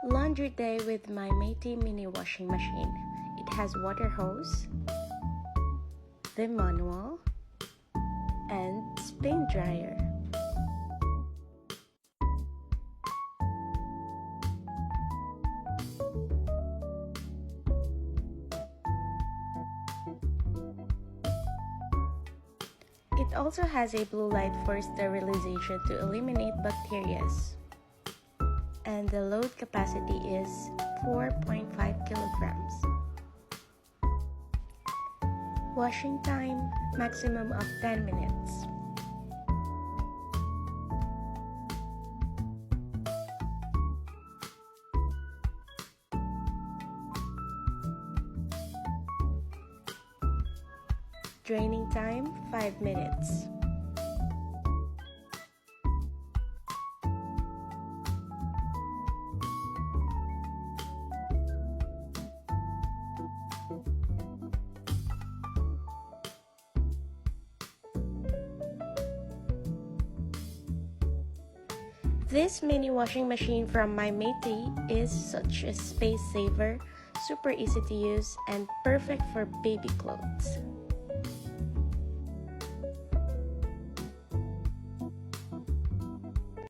Laundry day with Maimeite mini washing machine. It has water hose, the manual, and spin dryer. It also has a blue light for sterilization to eliminate bacteria. And the load capacity is 4.5 kilograms. Washing time, maximum of 10 minutes. Draining time, 5 minutes. This mini washing machine from Maimeite is such a space saver, super easy to use, and perfect for baby clothes.